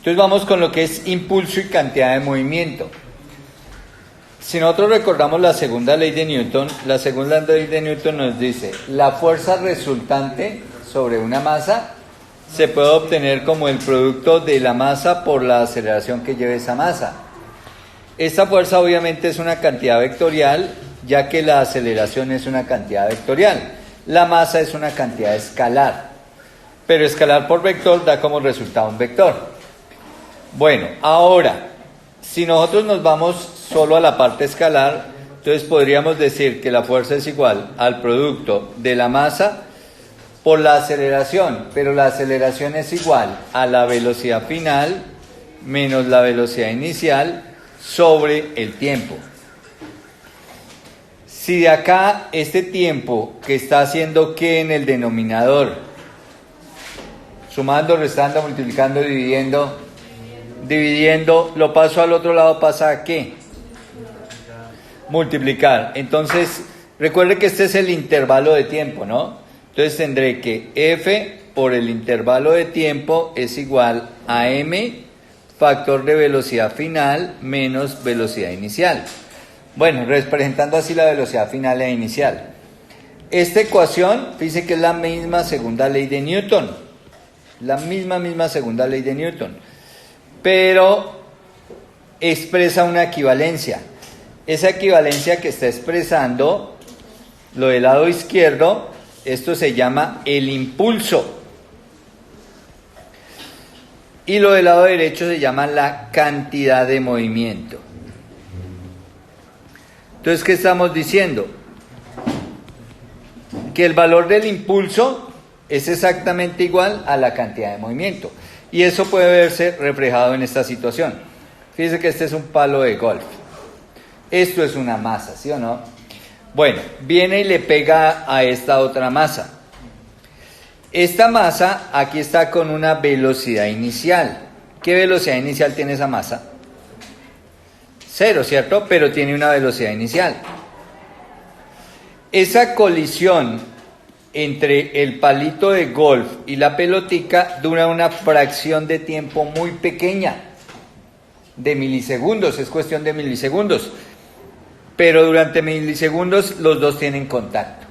Entonces vamos con lo que es impulso y cantidad de movimiento. Si nosotros recordamos la segunda ley de Newton nos dice, la fuerza resultante sobre una masa se puede obtener como el producto de la masa por la aceleración que lleve esa masa. Esta fuerza obviamente es una cantidad vectorial, ya que la aceleración es una cantidad vectorial. La masa es una cantidad escalar, pero escalar por vector da como resultado un vector. Bueno, ahora, si nosotros nos vamos solo a la parte escalar, entonces podríamos decir que la fuerza es igual al producto de la masa por la aceleración, pero la aceleración es igual a la velocidad final menos la velocidad inicial sobre el tiempo. Si de acá este tiempo que está haciendo ¿qué en el denominador? Sumando, restando, multiplicando, dividiendo, lo paso al otro lado, ¿pasa a qué? Multiplicar. Entonces, recuerde que este es el intervalo de tiempo, ¿no? Entonces tendré que F por el intervalo de tiempo es igual a M factor de velocidad final menos velocidad inicial. Bueno, representando así la velocidad final e inicial. Esta ecuación, fíjense que es la misma segunda ley de Newton. La misma segunda ley de Newton. Pero expresa una equivalencia. Esa equivalencia que está expresando, lo del lado izquierdo, esto se llama el impulso. Y lo del lado derecho se llama la cantidad de movimiento. Entonces, ¿qué estamos diciendo? Que el valor del impulso es exactamente igual a la cantidad de movimiento. Y eso puede verse reflejado en esta situación. Fíjense que este es un palo de golf. Esto es una masa, ¿sí o no? Bueno, viene y le pega a esta otra masa. Esta masa aquí está con una velocidad inicial. ¿Qué velocidad inicial tiene esa masa? 0, ¿cierto? Pero tiene una velocidad inicial. Esa colisión entre el palito de golf y la pelotica dura una fracción de tiempo muy pequeña, de milisegundos, es cuestión de milisegundos. Pero durante milisegundos los dos tienen contacto.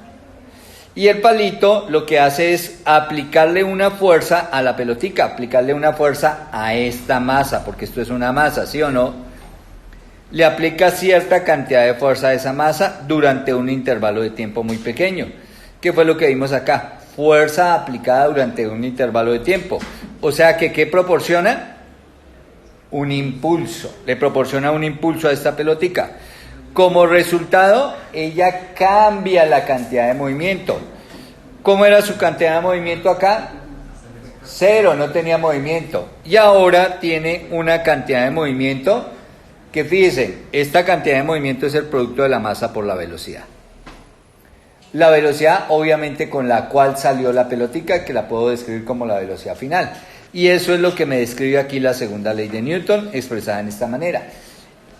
Y el palito lo que hace es aplicarle una fuerza a la pelotica, aplicarle una fuerza a esta masa, porque esto es una masa, ¿sí o no? Le aplica cierta cantidad de fuerza a esa masa durante un intervalo de tiempo muy pequeño. ¿Qué fue lo que vimos acá? Fuerza aplicada durante un intervalo de tiempo. O sea que, ¿qué proporciona? Un impulso. Le proporciona un impulso a esta pelotica. Como resultado, ella cambia la cantidad de movimiento. ¿Cómo era su cantidad de movimiento acá? 0, no tenía movimiento. Y ahora tiene una cantidad de movimiento que, fíjense, esta cantidad de movimiento es el producto de la masa por la velocidad. La velocidad, obviamente, con la cual salió la pelotica, que la puedo describir como la velocidad final. Y eso es lo que me describe aquí la segunda ley de Newton, expresada en esta manera.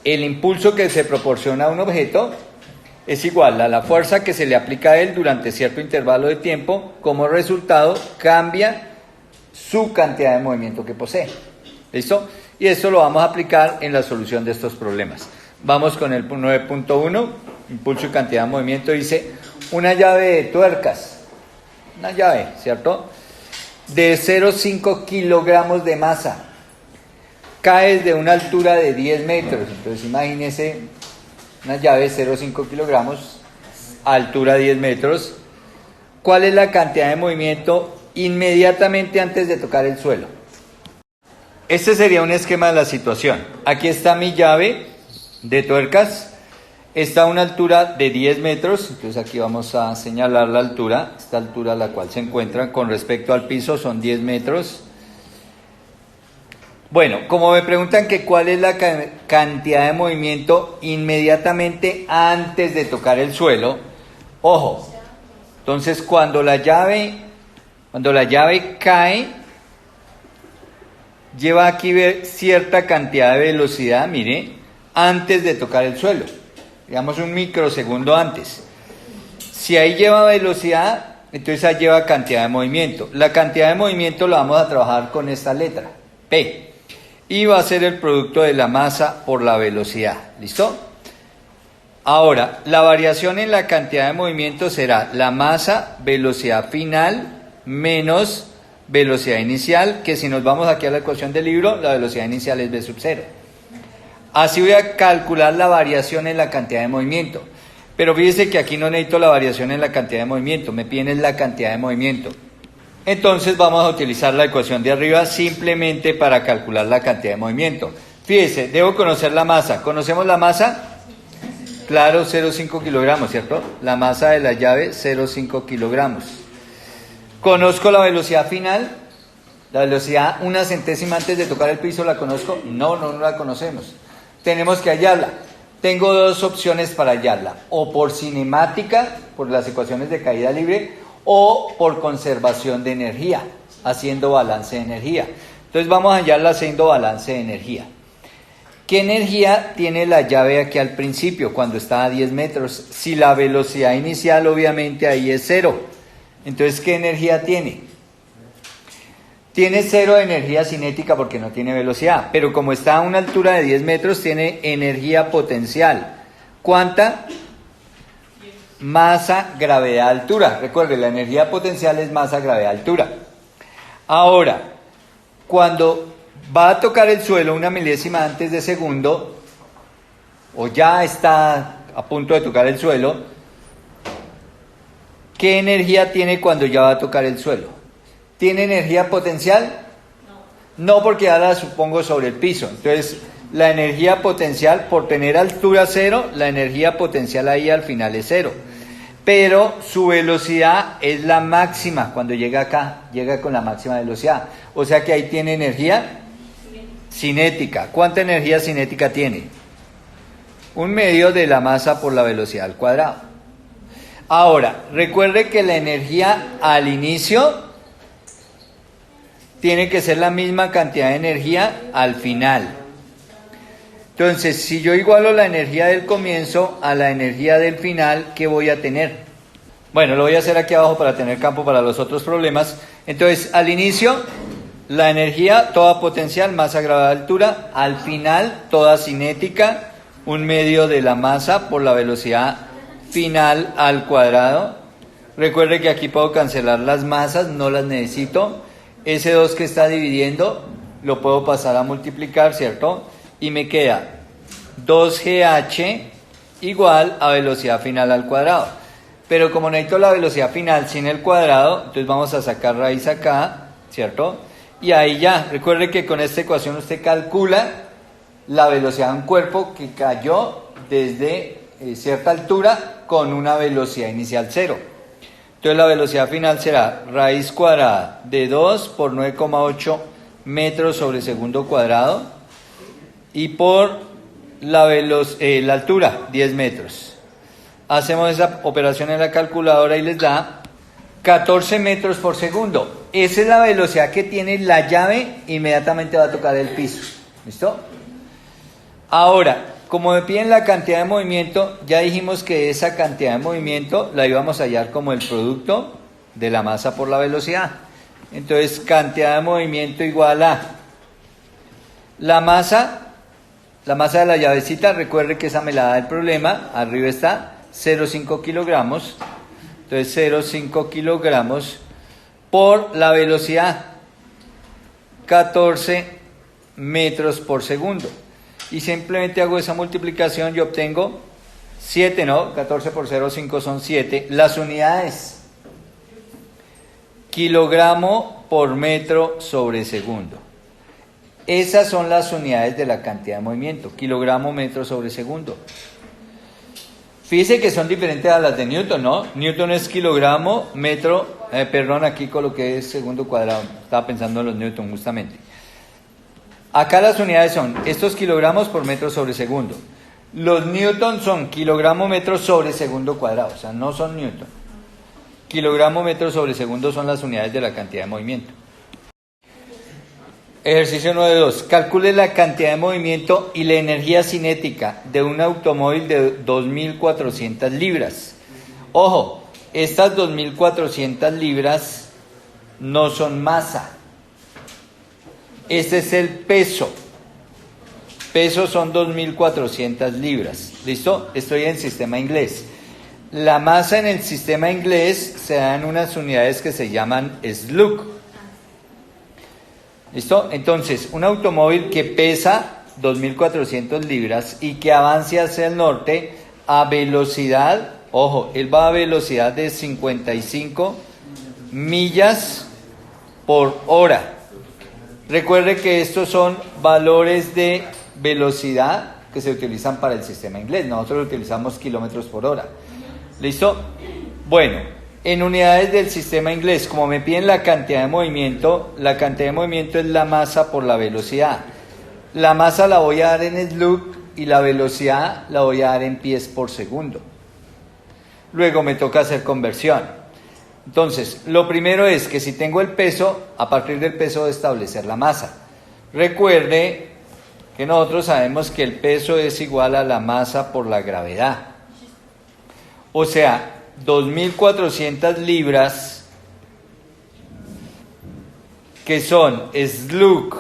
El impulso que se proporciona a un objeto es igual a la fuerza que se le aplica a él durante cierto intervalo de tiempo. Como resultado, cambia su cantidad de movimiento que posee. ¿Listo? Y esto lo vamos a aplicar en la solución de estos problemas. Vamos con el 9.1, impulso y cantidad de movimiento. Dice, una llave de tuercas, una llave, ¿cierto? De 0,5 kilogramos de masa. Cae desde una altura de 10 metros. Entonces imagínese una llave de 0,5 kilogramos, altura 10 metros. ¿Cuál es la cantidad de movimiento inmediatamente antes de tocar el suelo? Este sería un esquema de la situación. Aquí está mi llave de tuercas. Está a una altura de 10 metros. Entonces aquí vamos a señalar la altura. Esta altura a la cual se encuentra con respecto al piso son 10 metros. Bueno, como me preguntan que cuál es la cantidad de movimiento inmediatamente antes de tocar el suelo, ojo, entonces cuando la llave cae, lleva aquí cierta cantidad de velocidad, mire, antes de tocar el suelo, digamos un microsegundo antes. Si ahí lleva velocidad, entonces ahí lleva cantidad de movimiento. La cantidad de movimiento la vamos a trabajar con esta letra, P. y va a ser el producto de la masa por la velocidad. ¿Listo? Ahora, la variación en la cantidad de movimiento será la masa, velocidad final, menos velocidad inicial, que si nos vamos aquí a la ecuación del libro, la velocidad inicial es v sub 0. Así voy a calcular la variación en la cantidad de movimiento. Pero fíjese que aquí no necesito la variación en la cantidad de movimiento, me piden la cantidad de movimiento. Entonces vamos a utilizar la ecuación de arriba simplemente para calcular la cantidad de movimiento. Fíjese, debo conocer la masa. ¿Conocemos la masa? Claro, 0,5 kilogramos, ¿cierto? La masa de la llave, 0,5 kilogramos. ¿Conozco la velocidad final? La velocidad una centésima antes de tocar el piso, ¿la conozco? No la conocemos. Tenemos que hallarla. Tengo dos opciones para hallarla. O por cinemática, por las ecuaciones de caída libre, o por conservación de energía, haciendo balance de energía. Entonces vamos a hallarla haciendo balance de energía. ¿Qué energía tiene la llave aquí al principio, cuando está a 10 metros? Si la velocidad inicial obviamente ahí es 0. Entonces, ¿qué energía tiene? Tiene 0 de energía cinética porque no tiene velocidad, pero como está a una altura de 10 metros, tiene energía potencial. ¿Cuánta? Masa, gravedad, altura. Recuerde, la energía potencial es masa, gravedad, altura. Ahora, cuando va a tocar el suelo una milésima antes de segundo, o ya está a punto de tocar el suelo, ¿qué energía tiene cuando ya va a tocar el suelo? ¿Tiene energía potencial? No, porque ya la supongo sobre el piso. Entonces, la energía potencial, por tener altura 0, la energía potencial ahí al final es 0. Pero su velocidad es la máxima cuando llega acá, llega con la máxima velocidad. O sea que ahí tiene energía cinética. ¿Cuánta energía cinética tiene? 1/2 de la masa por la velocidad al cuadrado. Ahora, recuerde que la energía al inicio tiene que ser la misma cantidad de energía al final. Entonces, si yo igualo la energía del comienzo a la energía del final, ¿qué voy a tener? Bueno, lo voy a hacer aquí abajo para tener campo para los otros problemas. Entonces, al inicio, la energía, toda potencial, masa, gravedad, altura. Al final, toda cinética, 1/2 de la masa por la velocidad final al cuadrado. Recuerde que aquí puedo cancelar las masas, no las necesito. Ese 2 que está dividiendo, lo puedo pasar a multiplicar, ¿cierto? Y me queda 2GH igual a velocidad final al cuadrado. Pero como necesito la velocidad final sin el cuadrado, entonces vamos a sacar raíz acá, ¿cierto? Y ahí ya, recuerde que con esta ecuación usted calcula la velocidad de un cuerpo que cayó desde cierta altura con una velocidad inicial 0. Entonces la velocidad final será raíz cuadrada de 2 por 9,8 metros sobre segundo cuadrado y por la altura, 10 metros. Hacemos esa operación en la calculadora y les da 14 metros por segundo. Esa es la velocidad que tiene la llave, inmediatamente va a tocar el piso. ¿Listo? Ahora, como me piden la cantidad de movimiento, ya dijimos que esa cantidad de movimiento la íbamos a hallar como el producto de la masa por la velocidad. Entonces, cantidad de movimiento igual a la masa de la llavecita. Recuerde que esa me la da el problema. Arriba está 0,5 kilogramos. Entonces, 0,5 kilogramos por la velocidad, 14 metros por segundo. Y simplemente hago esa multiplicación y obtengo 7, ¿no? 14 por 0,5 son 7. Las unidades, kilogramo por metro sobre segundo. Esas son las unidades de la cantidad de movimiento, kilogramo metro sobre segundo. Fíjese que son diferentes a las de Newton, ¿no? Newton es kilogramo, metro, aquí coloqué segundo cuadrado, estaba pensando en los Newton justamente. Acá las unidades son estos kilogramos por metro sobre segundo. Los newton son kilogramo metro sobre segundo cuadrado, o sea, no son newton. Kilogramo metro sobre segundo son las unidades de la cantidad de movimiento. Ejercicio 9.2. Calcule la cantidad de movimiento y la energía cinética de un automóvil de 2.400 libras. Ojo, estas 2.400 libras no son masa. Este es el peso. peso son 2.400 libras. ¿Listo? Estoy en sistema inglés. La masa en el sistema inglés se da en unas unidades que se llaman slug. ¿Listo? Entonces, un automóvil que pesa 2.400 libras y que avance hacia el norte a velocidad, ojo, él va a velocidad de 55 millas por hora. Recuerde que estos son valores de velocidad que se utilizan para el sistema inglés. Nosotros utilizamos kilómetros por hora. ¿Listo? Bueno, en unidades del sistema inglés, como me piden la cantidad de movimiento es la masa por la velocidad. La masa la voy a dar en slug y la velocidad la voy a dar en pies por segundo. Luego me toca hacer conversión. Entonces, lo primero es que si tengo el peso, a partir del peso de establecer la masa. Recuerde que nosotros sabemos que el peso es igual a la masa por la gravedad. O sea, 2.400 libras, que son slug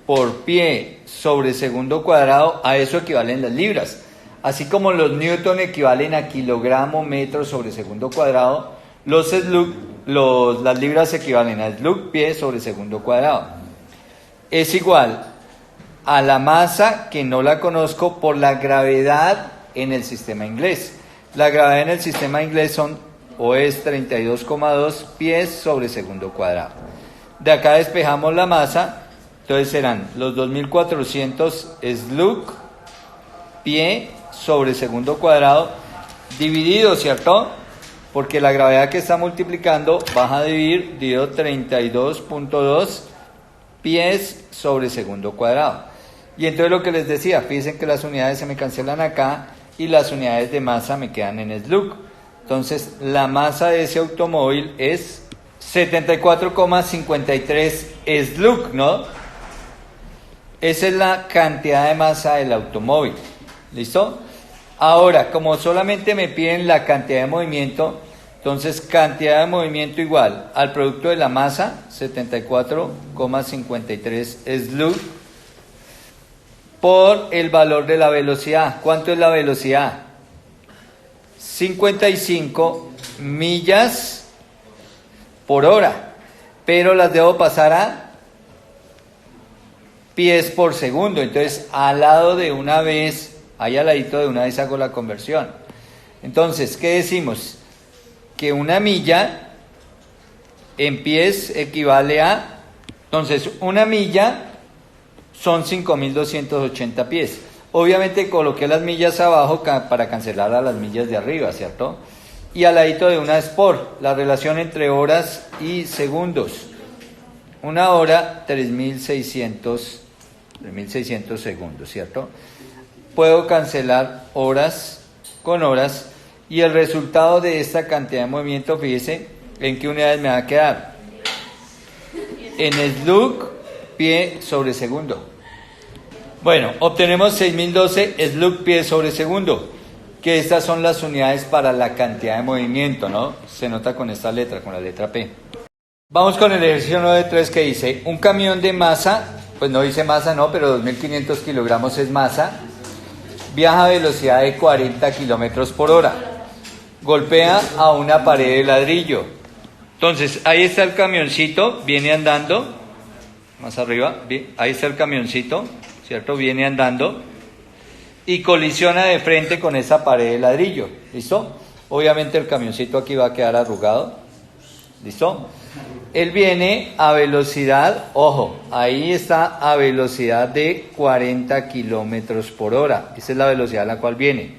por pie sobre segundo cuadrado, a eso equivalen las libras. Así como los newton equivalen a kilogramo metro sobre segundo cuadrado, las libras equivalen a slug pie sobre segundo cuadrado. Es igual a la masa, que no la conozco, por la gravedad en el sistema inglés. La gravedad en el sistema inglés es 32,2 pies sobre segundo cuadrado. De acá despejamos la masa, entonces serán los 2.400 slug pie sobre segundo cuadrado dividido, ¿cierto? Porque la gravedad que está multiplicando baja a dividido 32,2 pies sobre segundo cuadrado. Y entonces lo que les decía, fíjense que las unidades se me cancelan acá y las unidades de masa me quedan en slug. Entonces la masa de ese automóvil es 74,53 slug, ¿no? Esa es la cantidad de masa del automóvil. ¿Listo? Ahora, como solamente me piden la cantidad de movimiento, entonces cantidad de movimiento igual al producto de la masa, 74,53 slug, por el valor de la velocidad. ¿Cuánto es la velocidad? 55 millas por hora, pero las debo pasar a pies por segundo. Entonces, al ladito de una vez hago la conversión. Entonces, ¿qué decimos? Que una milla en pies equivale a... Entonces, una milla son 5.280 pies. Obviamente coloqué las millas abajo para cancelar a las millas de arriba, ¿cierto? Y al ladito de una es por la relación entre horas y segundos. Una hora, 3.600 segundos, ¿cierto? Puedo cancelar horas con horas y el resultado de esta cantidad de movimiento, fíjese, ¿en qué unidades me va a quedar? En slug pie sobre segundo. Bueno, obtenemos 6.012 slug pie sobre segundo, que estas son las unidades para la cantidad de movimiento, ¿no? Se nota con esta letra, con la letra P. Vamos con el ejercicio 9.3 que dice, un camión de masa, pues no dice masa, no, pero 2.500 kilogramos es masa, viaja a velocidad de 40 kilómetros por hora, golpea a una pared de ladrillo. Entonces, ahí está el camioncito, viene andando, más arriba, ahí está el camioncito, ¿cierto? Viene andando y colisiona de frente con esa pared de ladrillo, ¿listo? Obviamente el camioncito aquí va a quedar arrugado, ¿listo? Él viene a velocidad, ojo, ahí está a velocidad de 40 kilómetros por hora, esa es la velocidad a la cual viene.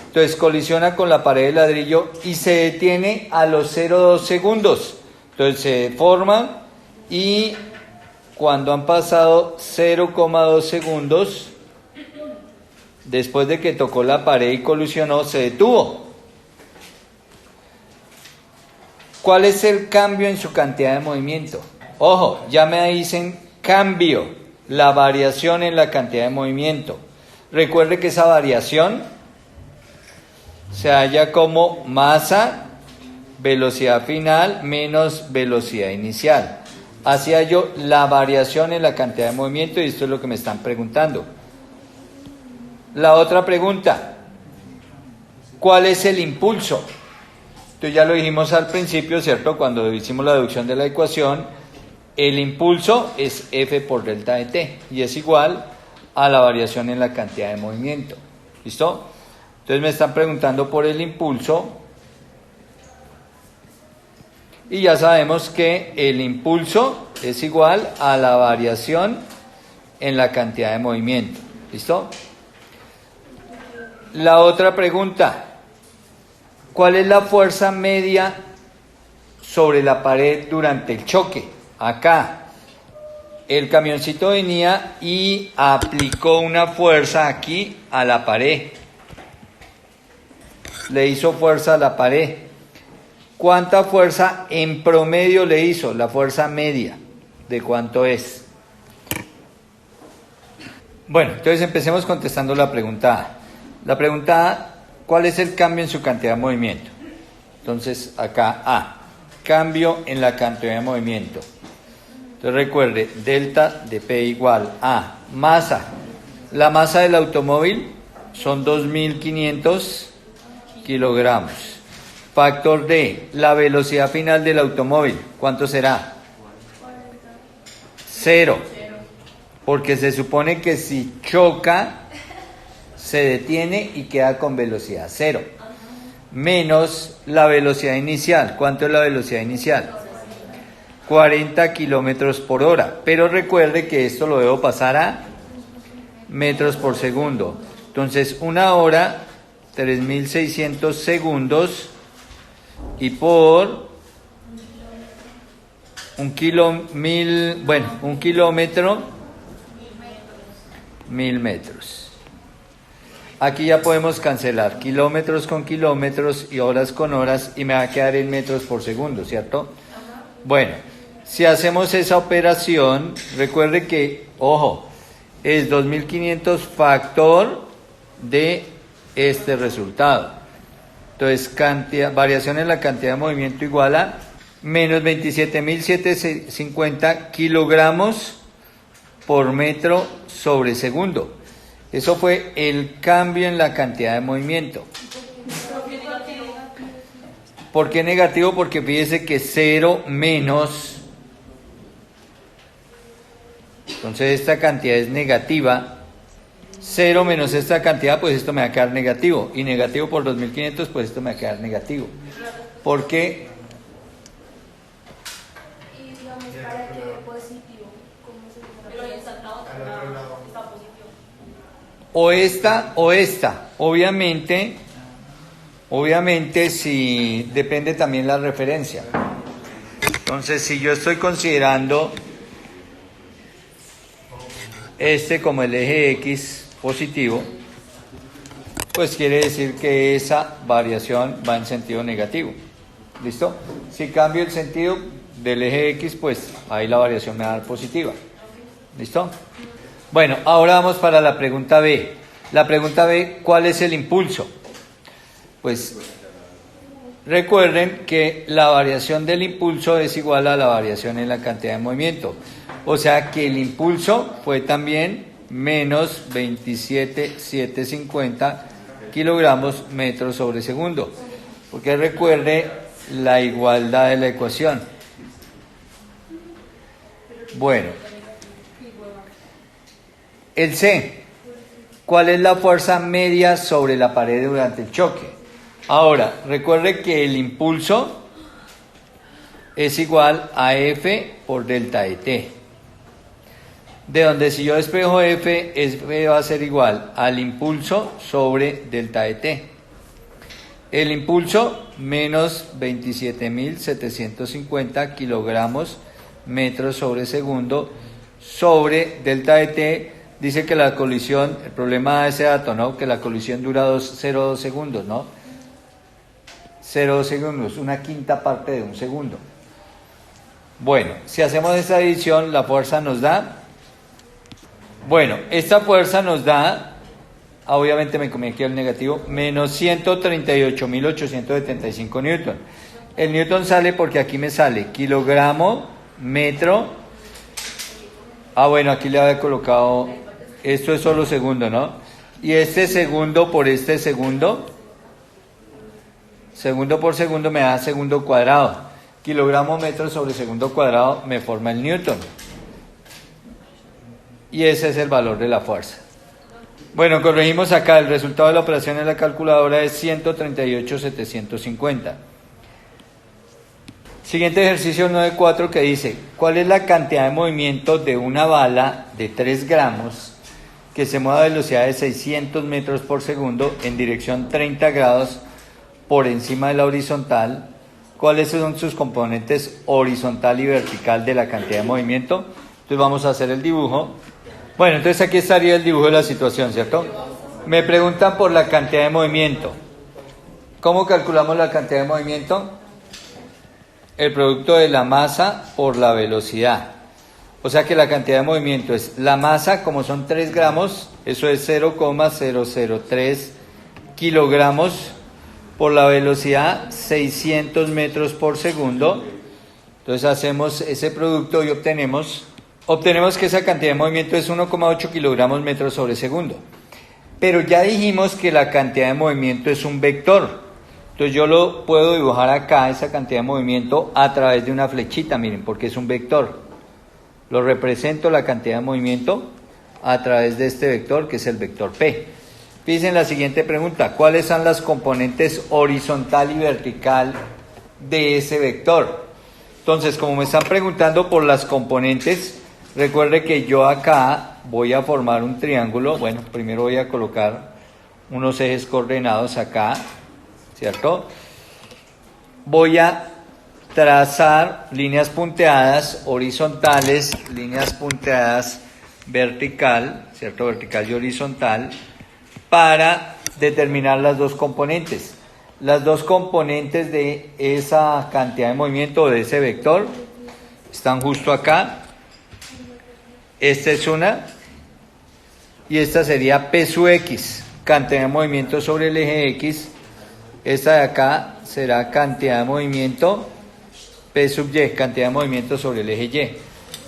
Entonces colisiona con la pared de ladrillo y se detiene a los 0,2 segundos. Entonces se forma y cuando han pasado 0,2 segundos, después de que tocó la pared y colisionó, se detuvo. ¿Cuál es el cambio en su cantidad de movimiento? Ojo, ya me dicen cambio, la variación en la cantidad de movimiento. Recuerde que esa variación se halla como masa, velocidad final menos velocidad inicial. así hallo la variación en la cantidad de movimiento y esto es lo que me están preguntando. La otra pregunta, ¿cuál es el impulso? Entonces ya lo dijimos al principio, ¿cierto? Cuando hicimos la deducción de la ecuación, el impulso es F por delta de t y es igual a la variación en la cantidad de movimiento. ¿Listo? Entonces me están preguntando por el impulso y ya sabemos que el impulso es igual a la variación en la cantidad de movimiento. ¿Listo? La otra pregunta, ¿cuál es la fuerza media sobre la pared durante el choque? Acá, el camioncito venía y aplicó una fuerza aquí a la pared. Le hizo fuerza a la pared. ¿Cuánta fuerza en promedio le hizo? La fuerza media. ¿De cuánto es? Bueno, entonces empecemos contestando la pregunta A. La pregunta A, ¿cuál es el cambio en su cantidad de movimiento? Entonces, acá A, cambio en la cantidad de movimiento. Entonces recuerde, delta de P igual a masa. La masa del automóvil son 2.500 kilogramos. Factor D, la velocidad final del automóvil, ¿cuánto será? 0. Porque se supone que si choca, se detiene y queda con velocidad 0. Menos la velocidad inicial. ¿Cuánto es la velocidad inicial? 40 kilómetros por hora. Pero recuerde que esto lo debo pasar a metros por segundo. Entonces, una hora, 3.600 segundos. Y por un kilómetro, 1.000 metros. Aquí ya podemos cancelar kilómetros con kilómetros y horas con horas y me va a quedar en metros por segundo, ¿cierto? Bueno, si hacemos esa operación, recuerde que, ojo, es 2.500 factor de este resultado. Entonces, variación en la cantidad de movimiento igual a menos 27.750 kilogramos por metro sobre segundo. Eso fue el cambio en la cantidad de movimiento. ¿Por qué negativo? Porque fíjese que 0 menos, entonces esta cantidad es negativa, 0 menos esta cantidad, pues esto me va a quedar negativo, y negativo por 2.500, pues esto me va a quedar negativo. ¿Por qué? Y digamos, para que positivo, ¿cómo se llama? Pero ya está positivo. O esta. Obviamente si depende también la referencia. Entonces, si yo estoy considerando este como el eje X positivo, pues quiere decir que esa variación va en sentido negativo. ¿Listo? Si cambio el sentido del eje X, pues ahí la variación me va a dar positiva. ¿Listo? Bueno, ahora vamos para la pregunta B. La pregunta B, ¿cuál es el impulso? Pues recuerden que la variación del impulso es igual a la variación en la cantidad de movimiento. O sea que el impulso fue también menos 27.750 kilogramos metros sobre segundo. Porque recuerde la igualdad de la ecuación. Bueno, el C, ¿cuál es la fuerza media sobre la pared durante el choque? Ahora, recuerde que el impulso es igual a F por delta de T. De donde si yo despejo F, F va a ser igual al impulso sobre delta de T. El impulso menos 27.750 kilogramos metros sobre segundo sobre delta de T. Dice que la colisión, el problema de ese dato, ¿no? Que la colisión dura 0,2 segundos, ¿no? 0,2 segundos, una quinta parte de un segundo. Bueno, si hacemos esta división, la fuerza nos da, bueno, esta fuerza nos da, obviamente me comí aquí el negativo, menos 138.875 newton. El newton sale porque aquí me sale kilogramo metro. Bueno, aquí le había colocado, esto es solo segundo, ¿no? Y este segundo por este segundo por segundo me da segundo cuadrado. Kilogramo metro sobre segundo cuadrado me forma el newton. Y ese es el valor de la fuerza. Bueno, corregimos acá, el resultado de la operación en la calculadora es 138,750. Siguiente ejercicio 9.4 que dice, ¿cuál es la cantidad de movimiento de una bala de 3 gramos que se mueve a velocidad de 600 metros por segundo en dirección 30 grados por encima de la horizontal? ¿Cuáles son sus componentes horizontal y vertical de la cantidad de movimiento? Entonces vamos a hacer el dibujo. Bueno, entonces aquí estaría el dibujo de la situación, ¿cierto? Me preguntan por la cantidad de movimiento. ¿Cómo calculamos la cantidad de movimiento? El producto de la masa por la velocidad. O sea que la cantidad de movimiento es la masa, como son 3 gramos, eso es 0,003 kilogramos, por la velocidad 600 metros por segundo. Entonces hacemos ese producto y obtenemos que esa cantidad de movimiento es 1,8 kilogramos metros sobre segundo. Pero ya dijimos que la cantidad de movimiento es un vector. Entonces yo lo puedo dibujar acá, esa cantidad de movimiento, a través de una flechita, miren, porque es un vector. Lo represento la cantidad de movimiento a través de este vector, que es el vector P. Fíjense en la siguiente pregunta, ¿cuáles son las componentes horizontal y vertical de ese vector? Entonces, como me están preguntando por las componentes, recuerde que yo acá voy a formar un triángulo. Bueno, primero voy a colocar unos ejes coordenados acá, ¿cierto? Voy a trazar líneas punteadas horizontales, líneas punteadas vertical, ¿cierto? Vertical y horizontal, para determinar las dos componentes. Las dos componentes de esa cantidad de movimiento, de ese vector, están justo acá. Esta es una, y esta sería P sub X, cantidad de movimiento sobre el eje X. Esta de acá será cantidad de movimiento P sub Y, cantidad de movimiento sobre el eje Y.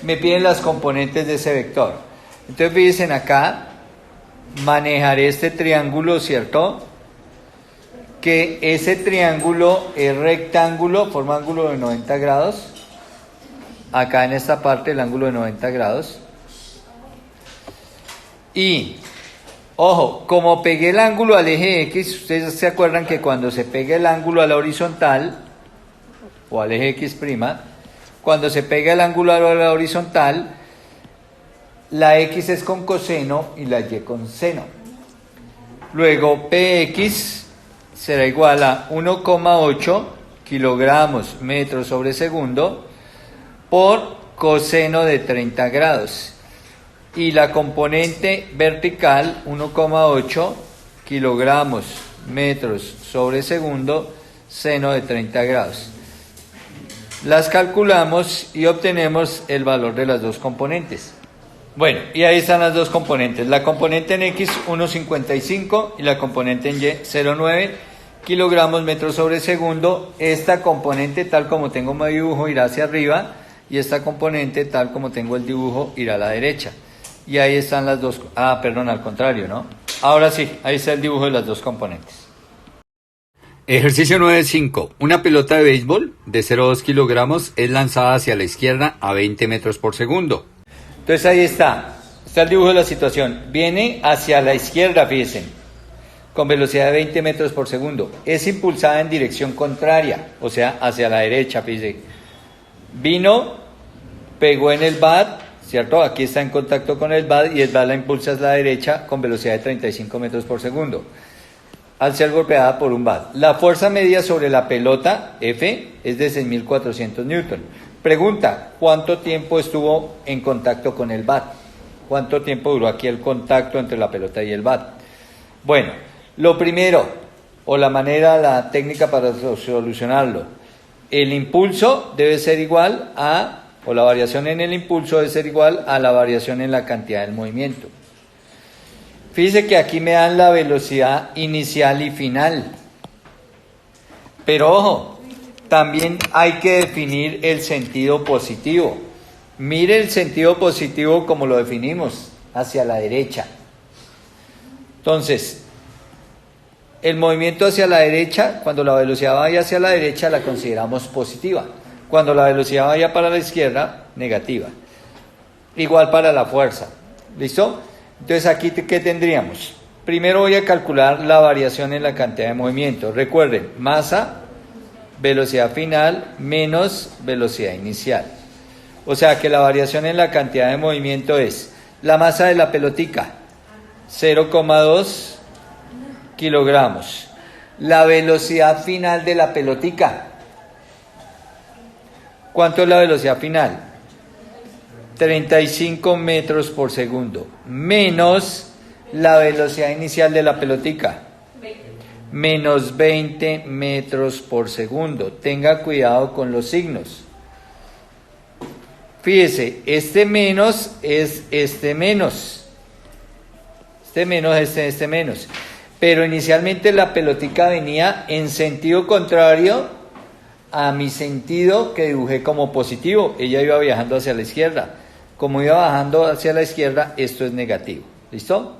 Me piden las componentes de ese vector. Entonces fíjense acá, manejaré este triángulo, ¿cierto? Que ese triángulo es rectángulo, forma ángulo de 90 grados. Acá en esta parte el ángulo de 90 grados. Y, ojo, como pegué el ángulo al eje X, ustedes se acuerdan que cuando se pega el ángulo a la horizontal, o al eje X', cuando se pega el ángulo a la horizontal, la X es con coseno y la Y con seno. Luego, PX será igual a 1,8 kilogramos metros sobre segundo por coseno de 30 grados. Y la componente vertical, 1,8 kilogramos metros sobre segundo, seno de 30 grados. Las calculamos y obtenemos el valor de las dos componentes. Bueno, y ahí están las dos componentes. La componente en X, 1,55, y la componente en Y, 0,9 kilogramos metros sobre segundo. Esta componente, tal como tengo mi dibujo, irá hacia arriba, y esta componente, tal como tengo el dibujo, irá a la derecha. Y ahí están las dos, al contrario, ¿no? Ahora sí, ahí está el dibujo de las dos componentes. Ejercicio 9.5. Una pelota de béisbol de 0,2 kilogramos es lanzada hacia la izquierda a 20 metros por segundo. Entonces ahí está el dibujo de la situación. Viene hacia la izquierda, fíjense, con velocidad de 20 metros por segundo. Es impulsada en dirección contraria, o sea, hacia la derecha, fíjense. Vino, pegó en el bat, ¿cierto? Aquí está en contacto con el bat y el bat la impulsa hacia la derecha con velocidad de 35 metros por segundo. Al ser golpeada por un bat. La fuerza media sobre la pelota, F, es de 6.400 newton. Pregunta, ¿cuánto tiempo estuvo en contacto con el bat? ¿Cuánto tiempo duró aquí el contacto entre la pelota y el bat? Bueno, lo primero, o la técnica para solucionarlo, el impulso debe ser igual o la variación en el impulso debe ser igual a la variación en la cantidad del movimiento. Fíjese que aquí me dan la velocidad inicial y final. Pero ojo, también hay que definir el sentido positivo. Mire el sentido positivo como lo definimos, hacia la derecha. Entonces, el movimiento hacia la derecha, cuando la velocidad vaya hacia la derecha, la consideramos positiva. Cuando la velocidad vaya para la izquierda, negativa. Igual para la fuerza. ¿Listo? Entonces, aquí, ¿qué tendríamos? Primero voy a calcular la variación en la cantidad de movimiento. Recuerden, masa, velocidad final, menos velocidad inicial. O sea que la variación en la cantidad de movimiento es la masa de la pelotica, 0,2 kilogramos. La velocidad final de la pelotica. ¿Cuánto es la velocidad final? 35 metros por segundo. Menos la velocidad inicial de la pelotica. Menos 20 metros por segundo. Tenga cuidado con los signos. Fíjese, este menos es este menos. Este menos es este menos. Pero inicialmente la pelotica venía en sentido contrario a mi sentido que dibujé como positivo. Ella iba viajando hacia la izquierda. Como iba bajando hacia la izquierda, esto es negativo. ¿Listo?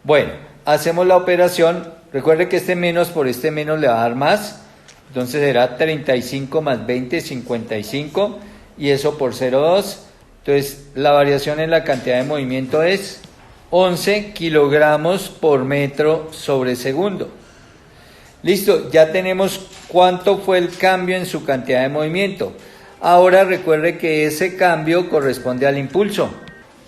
Bueno, hacemos la operación. Recuerde que este menos por este menos le va a dar más. Entonces será 35 más 20, 55. Y eso por 0,2. Entonces la variación en la cantidad de movimiento es 11 kilogramos por metro sobre segundo. Listo, ya tenemos cuánto fue el cambio en su cantidad de movimiento. Ahora recuerde que ese cambio corresponde al impulso.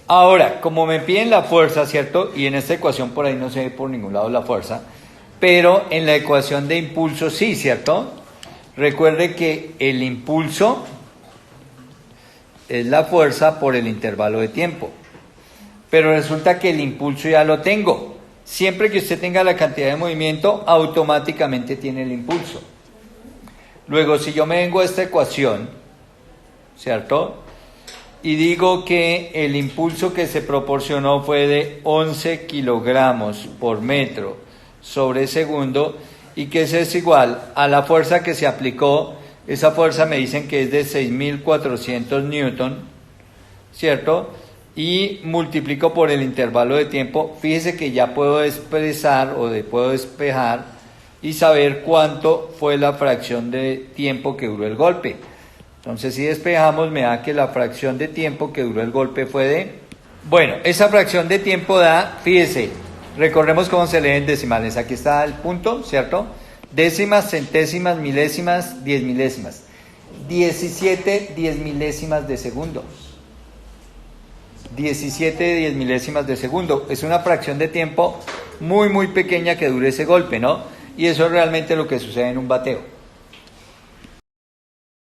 Ahora, como me piden la fuerza, ¿cierto? Y en esta ecuación por ahí no se ve por ningún lado la fuerza, pero en la ecuación de impulso sí, ¿cierto? Recuerde que el impulso es la fuerza por el intervalo de tiempo. Pero resulta que el impulso ya lo tengo. Siempre que usted tenga la cantidad de movimiento, automáticamente tiene el impulso. Luego, si yo me vengo a esta ecuación, ¿cierto? Y digo que el impulso que se proporcionó fue de 11 kilogramos por metro sobre segundo, y que eso es igual a la fuerza que se aplicó. Esa fuerza me dicen que es de 6.400 newton, ¿cierto? Y multiplico por el intervalo de tiempo. Fíjese que ya puedo expresar puedo despejar y saber cuánto fue la fracción de tiempo que duró el golpe. Entonces, si despejamos, me da que la fracción de tiempo que duró el golpe fue de... Bueno, esa fracción de tiempo da, fíjese, recorremos cómo se leen decimales. Aquí está el punto, ¿cierto? Décimas, centésimas, milésimas, 10 milésimas. 17 10 milésimas de segundo. 17 10 milésimas de segundo. Es una fracción de tiempo muy, muy pequeña que dure ese golpe, ¿no? Y eso es realmente lo que sucede en un bateo.